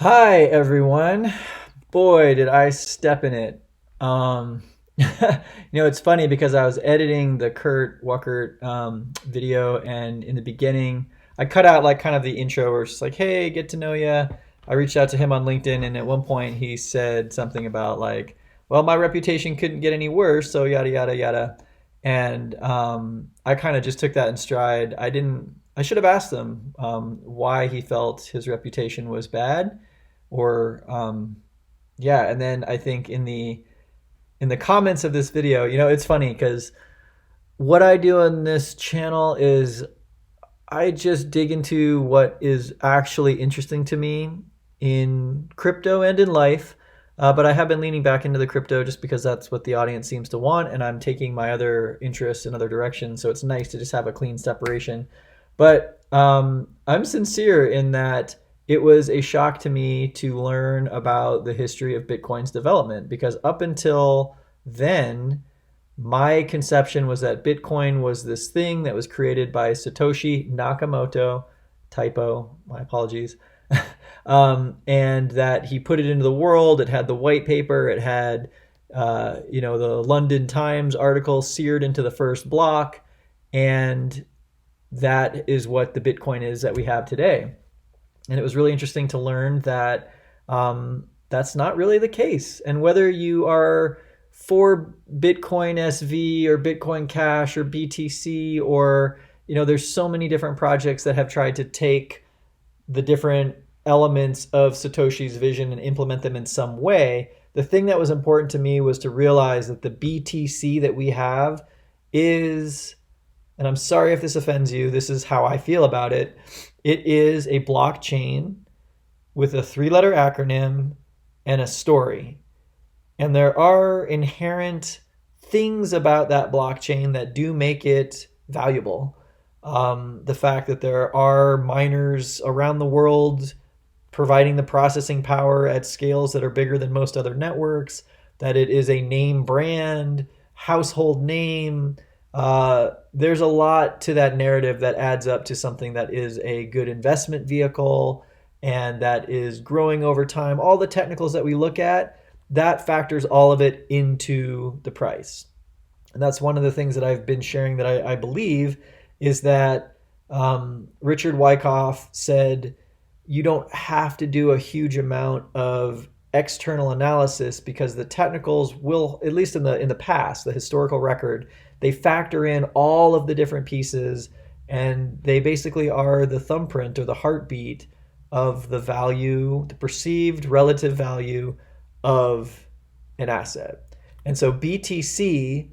Hi, everyone. Boy, did I step in it. Um, it's funny because I was editing the Kurt Wuckurt video, and in the beginning, I cut out like kind of the intro where it's just like, "Hey, get to know you." I reached out to him on LinkedIn, and at one point, he said something about like, "Well, my reputation couldn't get any worse," so yada yada yada. And I kind of just took that in stride. I didn't. I should have asked him why he felt his reputation was bad or yeah. And then I think in the comments of this video, it's funny because what I do on this channel is I just dig into what is actually interesting to me in crypto and in life. But I have been leaning back into the crypto just because that's what the audience seems to want, and I'm taking my other interests in other directions. So it's nice to just have a clean separation. But I'm sincere in that it was a shock to me to learn about the history of Bitcoin's development because up until then, my conception was that Bitcoin was this thing that was created by Satoshi Nakamoto, typo, my apologies, and that he put it into the world. It had the white paper, it had, the London Times article seared into the first block, and that is what the Bitcoin is that we have today. And it was really interesting to learn that that's not really the case. And whether you are for Bitcoin SV or Bitcoin Cash or BTC, or, there's so many different projects that have tried to take the different elements of Satoshi's vision and implement them in some way. The thing that was important to me was to realize that the BTC that we have is, and I'm sorry if this offends you, this is how I feel about it. It is a blockchain with a 3-letter acronym and a story. And there are inherent things about that blockchain that do make it valuable. The fact that there are miners around the world providing the processing power at scales that are bigger than most other networks, that it is a name brand, household name. There's a lot to that narrative that adds up to something that is a good investment vehicle and that is growing over time. All the technicals that we look at, that factors all of it into the price. And that's one of the things that I've been sharing that I believe is that Richard Wyckoff said you don't have to do a huge amount of external analysis because the technicals will, at least in the past, the historical record, they factor in all of the different pieces, and they basically are the thumbprint or the heartbeat of the value, the perceived relative value of an asset. And so BTC,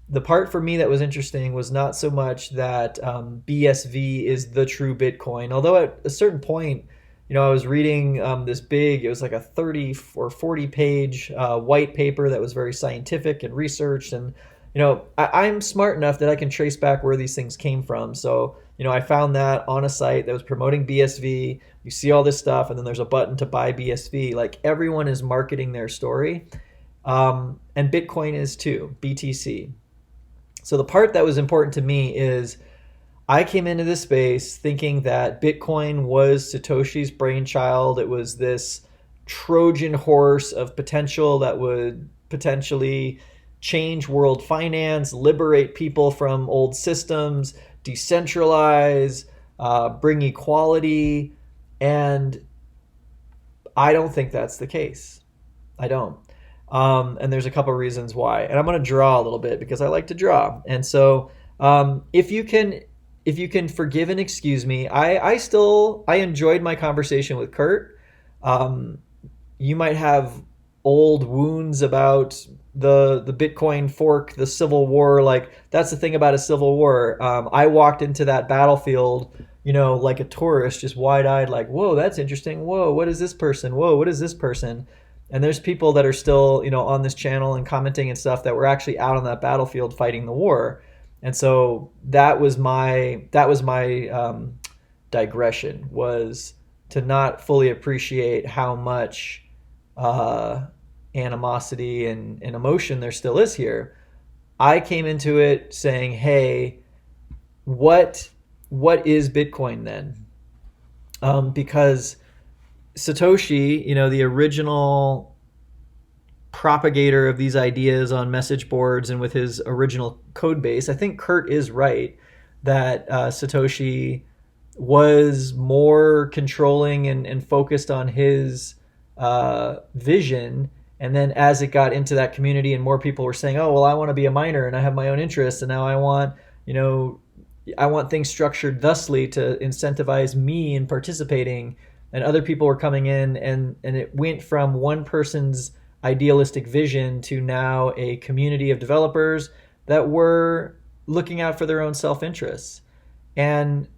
the part for me that was interesting was not so much that BSV is the true Bitcoin, although at a certain point, I was reading this big, it was like a 30 or 40 page white paper that was very scientific and researched. And, I'm smart enough that I can trace back where these things came from. So, I found that on a site that was promoting BSV. You see all this stuff, and then there's a button to buy BSV. Like everyone is marketing their story. And Bitcoin is too, BTC. So the part that was important to me is I came into this space thinking that Bitcoin was Satoshi's brainchild. It was this Trojan horse of potential that would potentially change world finance, liberate people from old systems, decentralize, bring equality. And I don't think that's the case. I don't. And there's a couple reasons why. And I'm going to draw a little bit because I like to draw. And so if you can forgive and excuse me, I enjoyed my conversation with Kurt. You might have old wounds about the Bitcoin fork, the Civil War. Like that's the thing about a Civil War. I walked into that battlefield, like a tourist, just wide eyed, like, whoa, that's interesting. Whoa, what is this person? Whoa, what is this person? And there's people that are still, on this channel and commenting and stuff that were actually out on that battlefield fighting the war. And so that was my digression, was to not fully appreciate how much animosity and emotion there still is here. I came into it saying, "Hey, what is Bitcoin then?" Because Satoshi, the original propagator of these ideas on message boards and with his original code base, I think Kurt is right that Satoshi was more controlling and focused on his vision. And then as it got into that community and more people were saying, oh, well, I want to be a miner and I have my own interests and now I want things structured thusly to incentivize me in participating. And other people were coming in and it went from one person's idealistic vision to now a community of developers that were looking out for their own self-interests. And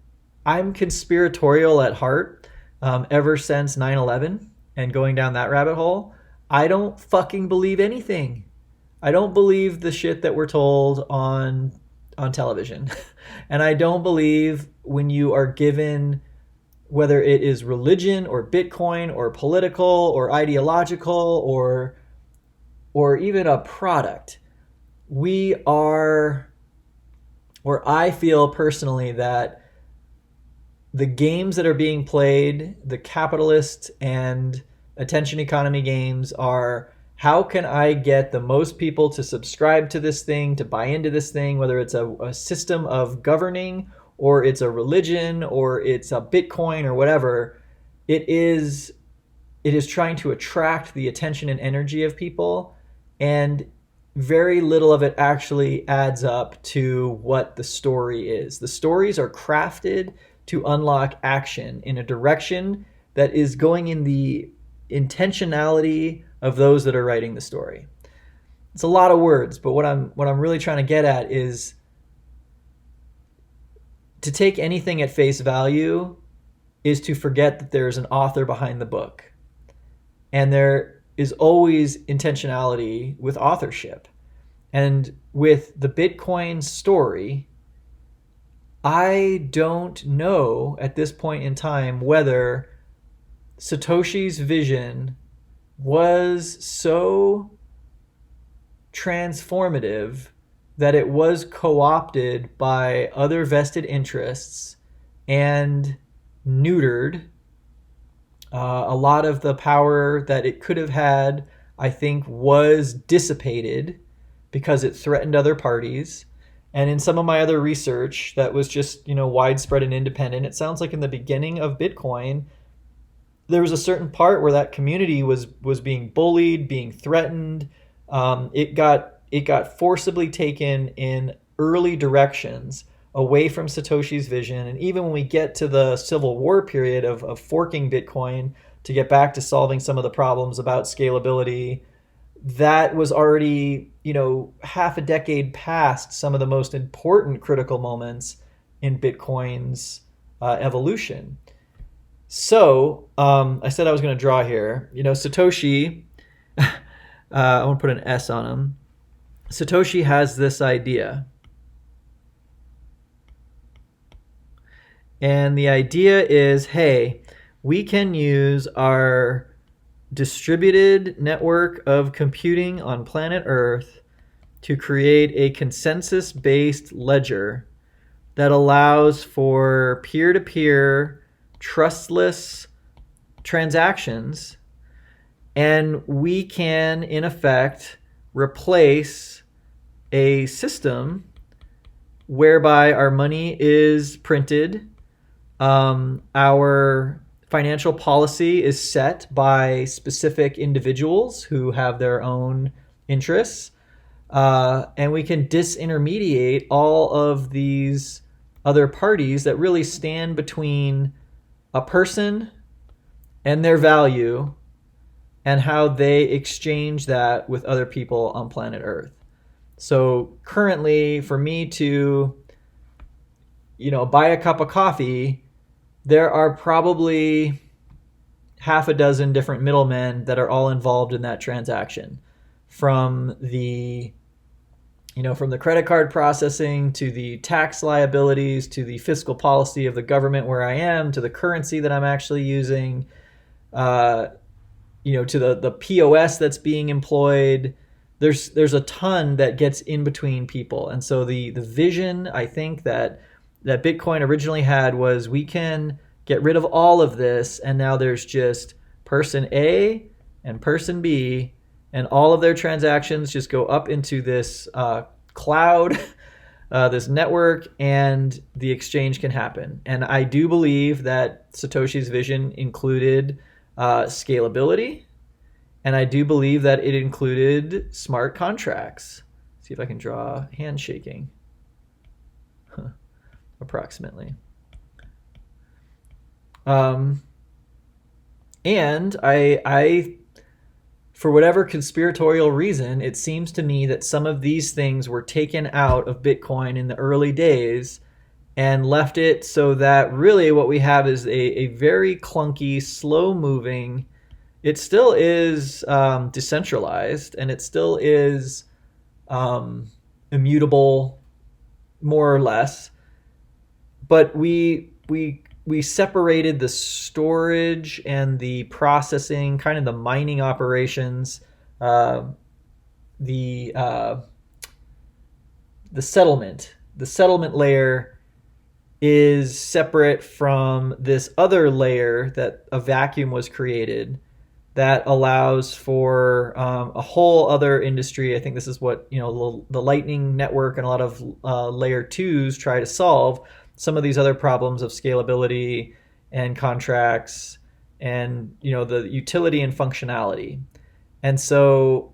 I'm conspiratorial at heart ever since 9/11 and going down that rabbit hole. I don't fucking believe anything. I don't believe the shit that we're told on television. And I don't believe when you are given, whether it is religion or Bitcoin or political or ideological or even a product, I feel personally that the games that are being played, the capitalist and attention economy games, are how can I get the most people to subscribe to this thing, to buy into this thing, whether it's a system of governing or it's a religion or it's a Bitcoin or whatever. It is trying to attract the attention and energy of people, and very little of it actually adds up to what the story is. The stories are crafted to unlock action in a direction that is going in the intentionality of those that are writing the story. It's a lot of words, but what I'm really trying to get at is to take anything at face value is to forget that there's an author behind the book. And there is always intentionality with authorship. And with the Bitcoin story, I don't know at this point in time whether Satoshi's vision was so transformative that it was co-opted by other vested interests and neutered. A lot of the power that it could have had, I think, was dissipated because it threatened other parties. And in some of my other research that was just, widespread and independent, it sounds like in the beginning of Bitcoin, there was a certain part where that community was being bullied, being threatened. It got forcibly taken in early directions away from Satoshi's vision. And even when we get to the Civil War period of forking Bitcoin to get back to solving some of the problems about scalability, that was already, half a decade past some of the most important critical moments in Bitcoin's evolution. So I said I was going to draw here. Satoshi, I want to put an S on him. Satoshi has this idea. And the idea is, hey, we can use our distributed network of computing on planet Earth to create a consensus-based ledger that allows for peer-to-peer, trustless transactions. And we can, in effect, replace a system whereby our money is printed, our financial policy is set by specific individuals who have their own interests, and we can disintermediate all of these other parties that really stand between a person and their value and how they exchange that with other people on planet Earth. So currently, for me to, buy a cup of coffee, there are probably half a dozen different middlemen that are all involved in that transaction, from the credit card processing to the tax liabilities to the fiscal policy of the government where I am to the currency that I'm actually using, to the POS that's being employed. There's a ton that gets in between people. And so the vision, I think, that Bitcoin originally had was we can get rid of all of this, and now there's just person A and person B, and all of their transactions just go up into this cloud, this network, and the exchange can happen. And I do believe that Satoshi's vision included scalability, and I do believe that it included smart contracts. See if I can draw handshaking. Approximately. And I, for whatever conspiratorial reason, it seems to me that some of these things were taken out of Bitcoin in the early days and left it so that really what we have is a very clunky, slow-moving. It still is decentralized, and it still is immutable, more or less. But we separated the storage and the processing, kind of the mining operations, the settlement. The settlement layer is separate from this other layer that a vacuum was created that allows for a whole other industry. I think this is what the Lightning Network and a lot of layer 2s try to solve. Some of these other problems of scalability and contracts and the utility and functionality. And so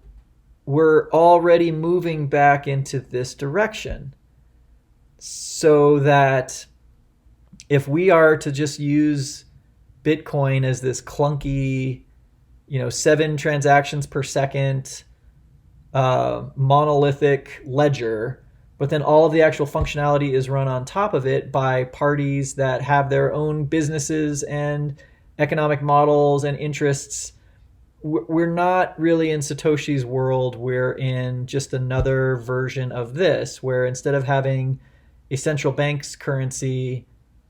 we're already moving back into this direction, so that if we are to just use Bitcoin as this clunky 7 transactions per second monolithic ledger, but then all of the actual functionality is run on top of it by parties that have their own businesses and economic models and interests, we're not really in Satoshi's world. We're in just another version of this, where instead of having a central bank's currency,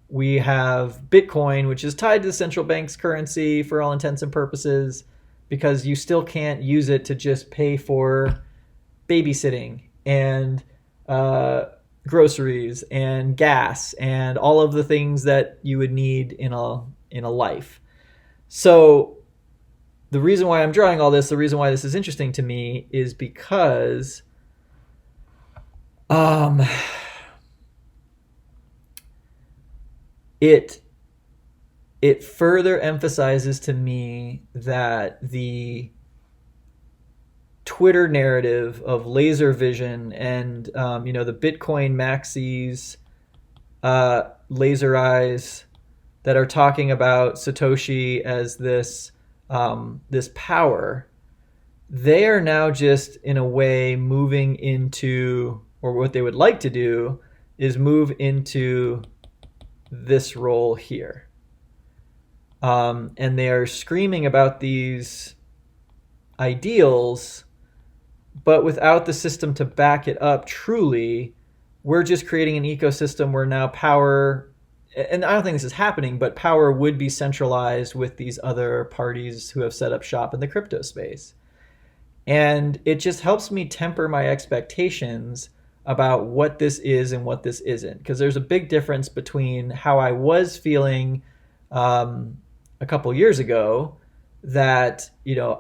we have Bitcoin, which is tied to the central bank's currency for all intents and purposes, because you still can't use it to just pay for babysitting and groceries and gas and all of the things that you would need in a life. So the reason why I'm drawing all this, the reason why this is interesting to me, is because it further emphasizes to me that the Twitter narrative of laser vision and the Bitcoin maxis, laser eyes, that are talking about Satoshi as this power, they are now just in a way moving into, or what they would like to do is move into this role here. And they are screaming about these ideals, but without the system to back it up truly. We're just creating an ecosystem where now power, and I don't think this is happening, but power would be centralized with these other parties who have set up shop in the crypto space. And it just helps me temper my expectations about what this is and what this isn't, because there's a big difference between how I was feeling a couple years ago, that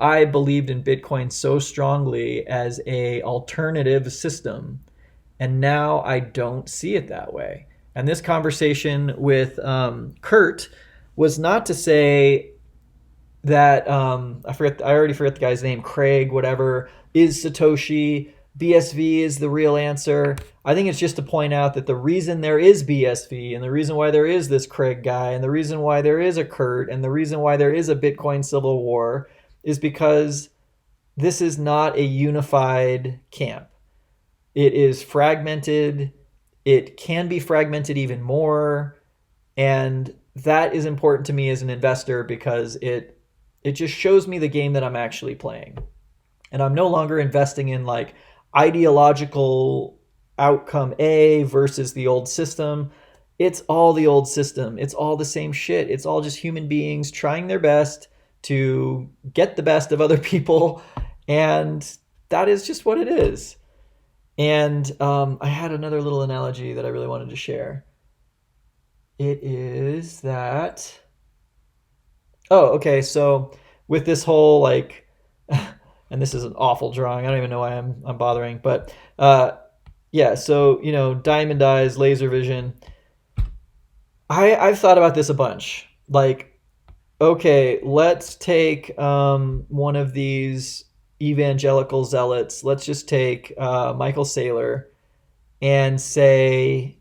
I believed in Bitcoin so strongly as a alternative system, and now I don't see it that way. And this conversation with Kurt was not to say that I already forget the guy's name, Craig, whatever, is Satoshi, BSV is the real answer. I think it's just to point out that the reason there is BSV, and the reason why there is this Craig guy, and the reason why there is a Kurt, and the reason why there is a Bitcoin civil war, is because this is not a unified camp. It is fragmented. It can be fragmented even more. And that is important to me as an investor, because it just shows me the game that I'm actually playing. And I'm no longer investing in like ideological outcome A versus the old system. It's all the old system. It's all the same shit. It's all just human beings trying their best to get the best of other people. And that is just what it is. And I had another little analogy that I really wanted to share. It is that... Oh, okay. So with this whole like, and this is an awful drawing. I don't even know why I'm bothering, but yeah. So diamond eyes, laser vision. I've thought about this a bunch. Like, okay, let's take one of these evangelical zealots. Let's just take Michael Saylor and say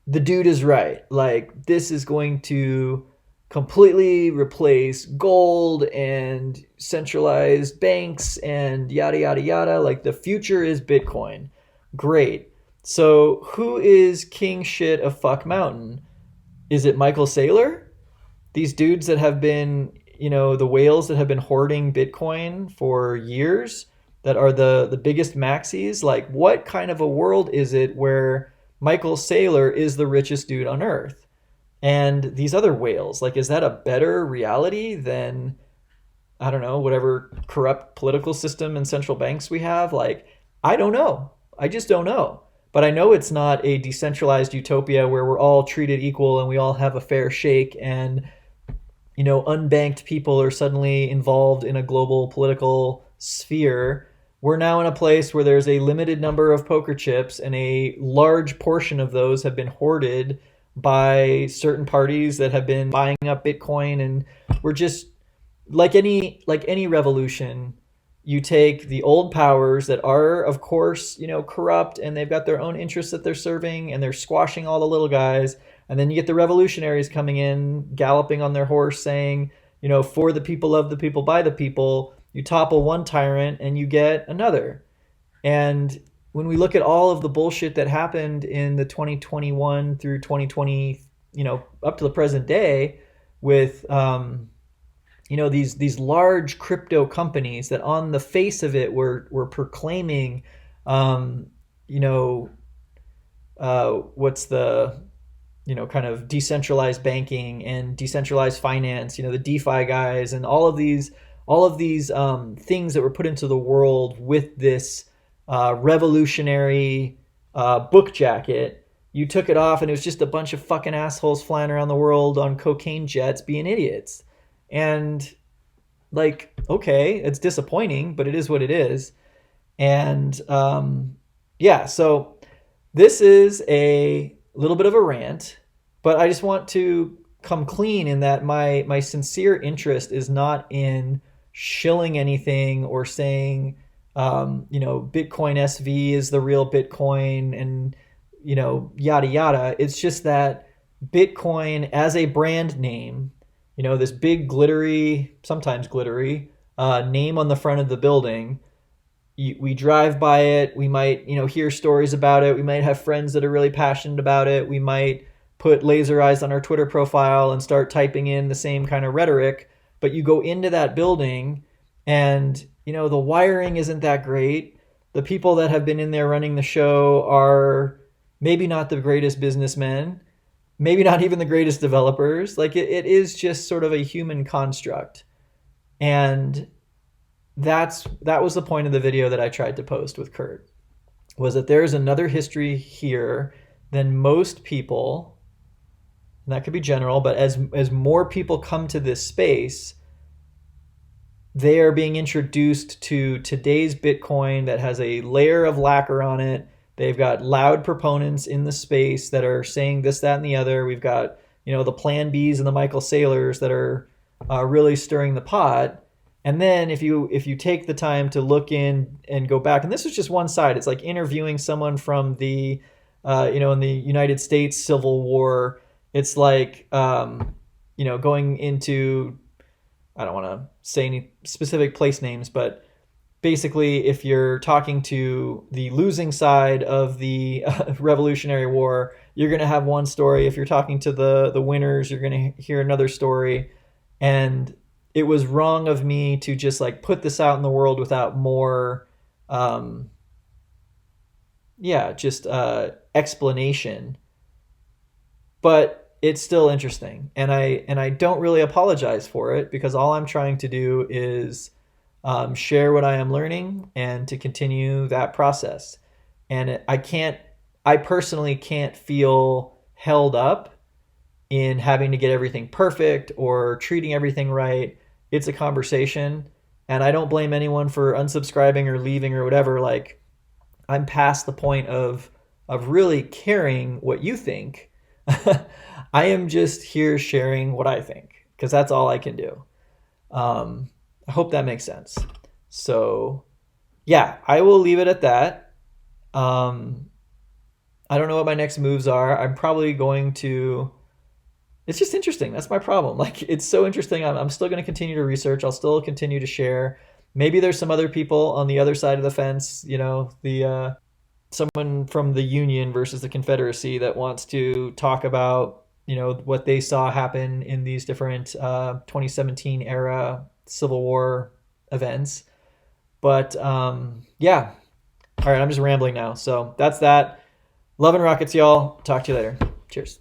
the dude is right. Like, this is going to completely replace gold and centralized banks and yada, yada, yada. Like, the future is Bitcoin. Great. So, who is king shit of Fuck Mountain? Is it Michael Saylor? These dudes that have been, the whales that have been hoarding Bitcoin for years, that are the biggest maxis? Like, what kind of a world is it where Michael Saylor is the richest dude on earth? And these other whales, like, is that a better reality than, I don't know, whatever corrupt political system and central banks we have? Like, I don't know. I just don't know. But I know it's not a decentralized utopia where we're all treated equal and we all have a fair shake and, unbanked people are suddenly involved in a global political sphere. We're now in a place where there's a limited number of poker chips and a large portion of those have been hoarded by certain parties that have been buying up Bitcoin. And we're just like any revolution, you take the old powers that are, of course, corrupt, and they've got their own interests that they're serving, and they're squashing all the little guys. And then you get the revolutionaries coming in, galloping on their horse, saying, for the people, of the people, by the people. You topple one tyrant and you get another. And when we look at all of the bullshit that happened in the 2021 through 2020, up to the present day, with these large crypto companies that on the face of it were proclaiming, what's the, kind of decentralized banking and decentralized finance, the DeFi guys and all of these things that were put into the world with this revolutionary book jacket. You took it off and it was just a bunch of fucking assholes flying around the world on cocaine jets being idiots. And like, okay, it's disappointing, but it is what it is. And yeah, so this is a little bit of a rant, but I just want to come clean in that my sincere interest is not in shilling anything or saying, Bitcoin SV is the real Bitcoin and, yada, yada. It's just that Bitcoin as a brand name, this big glittery, sometimes glittery, name on the front of the building. We drive by it. We might, hear stories about it. We might have friends that are really passionate about it. We might put laser eyes on our Twitter profile and start typing in the same kind of rhetoric. But you go into that building and, the wiring isn't that great. The people that have been in there running the show are maybe not the greatest businessmen, maybe not even the greatest developers. Like it is just sort of a human construct. And that was the point of the video that I tried to post with Kurt, was that there is another history here than most people, and that could be general, but as more people come to this space, they are being introduced to today's Bitcoin that has a layer of lacquer on it. They've got loud proponents in the space that are saying this, that, and the other. We've got, the Plan Bs and the Michael Saylors that are really stirring the pot. And then if you take the time to look in and go back, and this is just one side, it's like interviewing someone from the, in the United States Civil War. It's like, going into, I don't want to say any specific place names, but basically if you're talking to the losing side of the Revolutionary War, you're going to have one story. If you're talking to the winners, you're going to hear another story. And it was wrong of me to just like put this out in the world without more, explanation. But it's still interesting, and I don't really apologize for it, because all I'm trying to do is share what I am learning and to continue that process. And I personally can't feel held up in having to get everything perfect or treating everything right. it's a conversation, and I don't blame anyone for unsubscribing or leaving or whatever. Like, I'm past the point of really caring what you think. I am just here sharing what I think because that's all I can do. I hope that makes sense. So, yeah, I will leave it at that. Um, I don't know what my next moves are. I'm probably going to. It's just interesting. That's my problem. Like, it's so interesting. I'm still going to continue to research. I'll still continue to share. Maybe there's some other people on the other side of the fence. The someone from the Union versus the Confederacy that wants to talk about what they saw happen in these different 2017 era Civil War events. But yeah, all right, I'm just rambling now. So that's that. Love and rockets, y'all. Talk to you later. Cheers.